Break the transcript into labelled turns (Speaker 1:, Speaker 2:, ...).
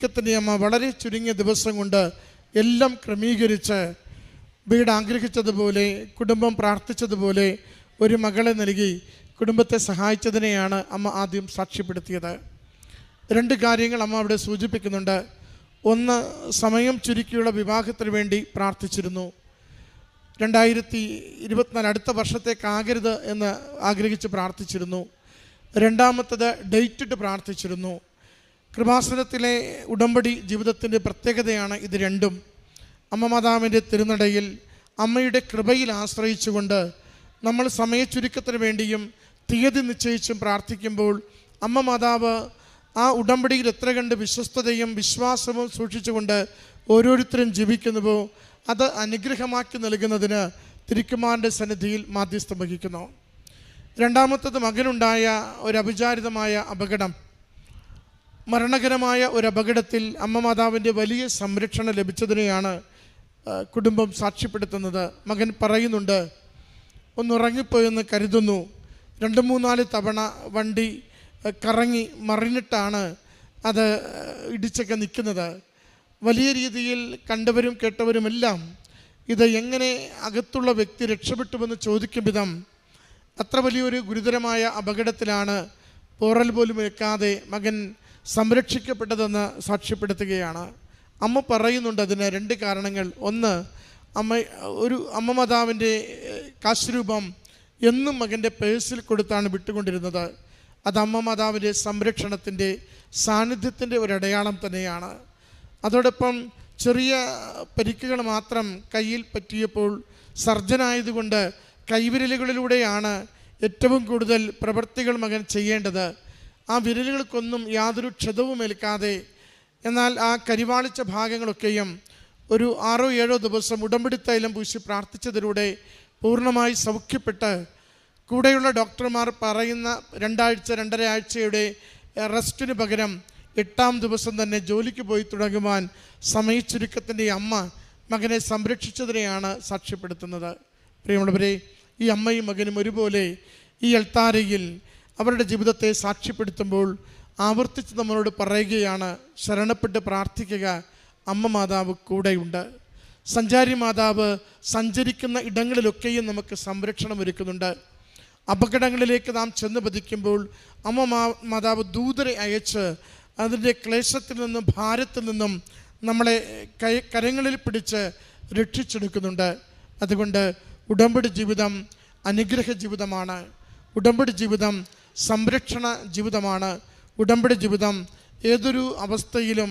Speaker 1: ത്തിൻ്റെ അമ്മ വളരെ ചുരുങ്ങിയ ദിവസം കൊണ്ട് എല്ലാം ക്രമീകരിച്ച് വീട് ആഗ്രഹിച്ചതുപോലെ, കുടുംബം പ്രാർത്ഥിച്ചതുപോലെ ഒരു മകളെ നൽകി കുടുംബത്തെ സഹായിച്ചതിനെയാണ് അമ്മ ആദ്യം സാക്ഷ്യപ്പെടുത്തിയത്. രണ്ട് കാര്യങ്ങൾ അമ്മ അവിടെ സൂചിപ്പിക്കുന്നുണ്ട്. ഒന്ന്, സമയം ചുരുക്കിയുള്ള വിവാഹത്തിന് വേണ്ടി പ്രാർത്ഥിച്ചിരുന്നു. 2024 അടുത്ത വർഷത്തേക്കാകരുത് എന്ന് ആഗ്രഹിച്ച് പ്രാർത്ഥിച്ചിരുന്നു. രണ്ടാമത്തത്, ഡേറ്റ് ഇട്ട് പ്രാർത്ഥിച്ചിരുന്നു. കൃപാസനത്തിലെ ഉടമ്പടി ജീവിതത്തിൻ്റെ പ്രത്യേകതയാണ് ഇത് രണ്ടും. അമ്മ മാതാവിൻ്റെ തിരുനടയിൽ അമ്മയുടെ കൃപയിൽ ആശ്രയിച്ചുകൊണ്ട് നമ്മൾ സമയച്ചുരുക്കത്തിന് വേണ്ടിയും തീയതി നിശ്ചയിച്ചും പ്രാർത്ഥിക്കുമ്പോൾ അമ്മ മാതാവ് ആ ഉടമ്പടിയിൽ എത്ര കണ്ട് വിശ്വസ്തതയും വിശ്വാസവും സൂക്ഷിച്ചുകൊണ്ട് ഓരോരുത്തരും ജീവിക്കുന്നുവോ അത് അനുഗ്രഹമാക്കി നൽകുന്നതിന് തിരുക്കുമാരൻ്റെ സന്നിധിയിൽ മാധ്യസ്ഥം വഹിക്കുന്നു. രണ്ടാമത്തത്, മകനുണ്ടായ ഒരു അവിചാരിതമായ അപകടം, മരണകരമായ ഒരു അപകടത്തിൽ അമ്മ മാതാവിൻ്റെ വലിയ സംരക്ഷണം ലഭിച്ചതിനെയാണ് കുടുംബം സാക്ഷ്യപ്പെടുത്തുന്നത്. മകൻ പറയുന്നുണ്ട്, ഒന്നുറങ്ങിപ്പോയെന്ന് കരുതുന്നു. 2-3-4 തവണ വണ്ടി കറങ്ങി മറിഞ്ഞിട്ടാണ് അത് ഇടിച്ചൊക്കെ നിൽക്കുന്നത്. വലിയ രീതിയിൽ കണ്ടവരും കേട്ടവരുമെല്ലാം ഇത് എങ്ങനെ അകത്തുള്ള വ്യക്തി രക്ഷപ്പെട്ടുവെന്ന് ചോദിക്കും വിധം അത്ര വലിയൊരു ഗുരുതരമായ അപകടത്തിലാണ് പോറൽ പോലും ഏൽക്കാതെ മകൻ സംരക്ഷിക്കപ്പെട്ടതെന്ന് സാക്ഷ്യപ്പെടുത്തുകയാണ്. അമ്മ പറയുന്നുണ്ട് അതിന് 2 കാരണങ്ങൾ. ഒന്ന്, അമ്മ മാതാവിൻ്റെ കാശുരൂപം എന്നും മകൻ്റെ പേഴ്സിൽ കൊടുത്താണ് വിട്ടുകൊണ്ടിരുന്നത്. അത് അമ്മ മാതാവിൻ്റെ സംരക്ഷണത്തിൻ്റെ സാന്നിധ്യത്തിൻ്റെ ഒരടയാളം തന്നെയാണ്. അതോടൊപ്പം ചെറിയ പരിക്കുകൾ മാത്രം കയ്യിൽ പറ്റിയപ്പോൾ സർജനായതുകൊണ്ട് കൈവിരലുകളിലൂടെയാണ് ഏറ്റവും കൂടുതൽ പ്രവൃത്തികൾ മകൻ ചെയ്യേണ്ടത്. ആ വിരലുകൾക്കൊന്നും യാതൊരു ക്ഷതവും ഏൽക്കാതെ, എന്നാൽ ആ കരിവാളിച്ച ഭാഗങ്ങളൊക്കെയും ഒരു 6-7 ദിവസം ഉടമ്പടി തൈലം പൂശി പ്രാർത്ഥിച്ചതിലൂടെ പൂർണ്ണമായി സൗഖ്യപ്പെട്ട് കൂടെയുള്ള ഡോക്ടർമാർ പറയുന്ന 2-2.5 ആഴ്ചയുടെ റെസ്റ്റിന് പകരം 8-ാം ദിവസം തന്നെ ജോലിക്ക് പോയി തുടങ്ങുവാൻ സമയച്ചുരുക്കത്തിൻ്റെ അമ്മ മകനെ സംരക്ഷിച്ചതിനെയാണ് സാക്ഷ്യപ്പെടുത്തുന്നത്. പ്രിയമുള്ളവരെ, ഈ അമ്മയും മകനും ഒരുപോലെ ഈ അൾത്താരയിൽ അവരുടെ ജീവിതത്തെ സാക്ഷ്യപ്പെടുത്തുമ്പോൾ ആവർത്തിച്ച് നമ്മളോട് പറയുകയാണ്, ശരണപ്പെട്ട് പ്രാർത്ഥിക്കുക, അമ്മ മാതാവ് കൂടെയുണ്ട്. സഞ്ചാരി മാതാവ് സഞ്ചരിക്കുന്ന ഇടങ്ങളിലൊക്കെയും നമുക്ക് സംരക്ഷണം ഒരുക്കുന്നുണ്ട്. അപകടങ്ങളിലേക്ക് നാം ചെന്ന് പതിക്കുമ്പോൾ അമ്മ മാതാവ് ദൂതരെ അയച്ച് അതിൻ്റെ ക്ലേശത്തിൽ നിന്നും ഭാരത്തിൽ നിന്നും നമ്മളെ കരങ്ങളിൽ പിടിച്ച് രക്ഷിച്ചെടുക്കുന്നുണ്ട്. അതുകൊണ്ട് ഉടമ്പടി ജീവിതം അനുഗ്രഹ ജീവിതമാണ്. ഉടമ്പടി ജീവിതം സംരക്ഷണ ജീവിതമാണ്. ഉടമ്പടി ജീവിതം ഏതൊരു അവസ്ഥയിലും